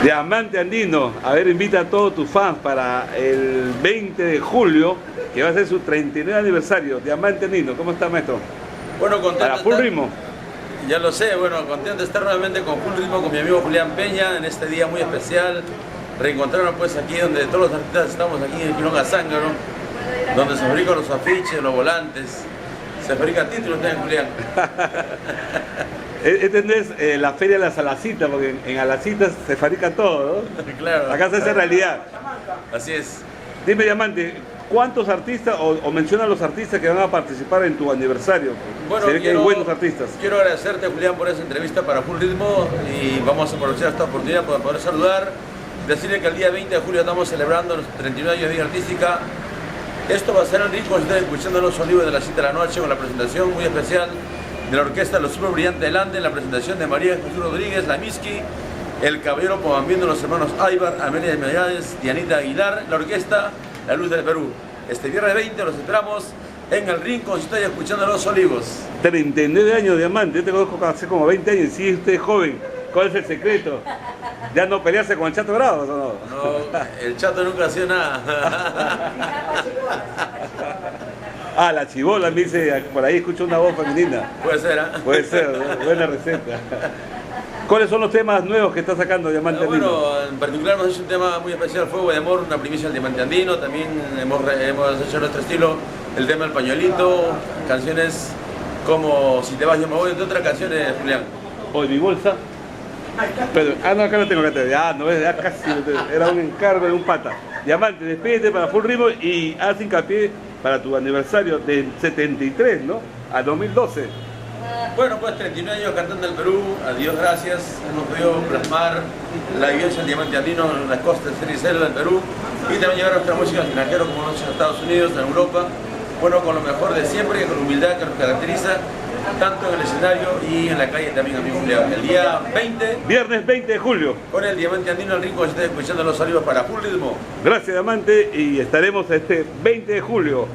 Diamante Andino, a ver, invita a todos tus fans para el 20 de julio, que va a ser su 39 aniversario. Diamante Andino, ¿cómo está, maestro? Bueno, contento Para Full Ritmo. Ya lo sé, bueno, contento de estar nuevamente con Full Ritmo, con mi amigo Julián Peña, en este día muy especial. Reencontrarnos pues aquí donde todos los artistas estamos, aquí en Quiroga Zángaro, donde se fabrican los afiches, los volantes, se fabrican títulos también, Julián. Esta no es la feria de las Alacitas, porque en Alacitas se fabrica todo, ¿no? Claro. Acá se hace realidad. Así es. Dime, Diamante, ¿cuántos artistas, o menciona a los artistas que van a participar en tu aniversario? Bueno, se ve que hay buenos artistas. Quiero agradecerte, Julián, por esa entrevista para Full Ritmo y vamos a aprovechar esta oportunidad para poder saludar. Decirle que el día 20 de julio estamos celebrando los 39 años de vida artística. Esto va a ser en Rico, si están escuchando Los Olivos de las 7 de la noche con la presentación muy especial de la orquesta Los Super Brillantes del Ande, la presentación de María Jesús Rodríguez, la Miski, el Caballero Pomambiendo, los hermanos Aybar, Amelia de Medalles, Dianita Aguilar, la orquesta La Luz del Perú. Este viernes 20 los esperamos en el Rincón, si estoy escuchando Los Olivos. 39 años, Diamante, yo te conozco hace como 20 años, sí, usted es joven. ¿Cuál es el secreto? ¿Ya no pelearse con el Chato Bravo o no? No, el Chato nunca hacía nada. Ah, la chibola, me dice, por ahí escucho una voz femenina. Puede ser, ¿eh? Puede ser, buena receta. ¿Cuáles son los temas nuevos que está sacando Diamante Andino? Bueno, en particular hemos hecho un tema muy especial, Fuego de Amor, una primicia del Diamante Andino. También hemos hecho nuestro estilo, el tema del pañuelito, canciones como Si te vas yo me voy, entre otras canciones, Julián. Hoy mi bolsa. Pero, no, acá no tengo que tener. Ya, no es, ya casi era un encargo de un pata. Diamante, despídete para Full Ritmo y haz hincapié para tu aniversario del 73, ¿no? A 2012. Bueno, pues 39 años cantando en el Perú, a Dios gracias, hemos podido plasmar la vivencia del Diamante Andino en las costas de Cericelo del Perú y también llevar nuestra música al extranjero como en Estados Unidos, en Europa, bueno, con lo mejor de siempre y con la humildad que nos caracteriza, tanto en el escenario y en la calle también, amigo Julián. El día 20, viernes 20 de julio, con el Diamante Andino al Rincón, estáis escuchando Los Olivos para Full Ritmo. Gracias, Diamante, y estaremos este 20 de julio.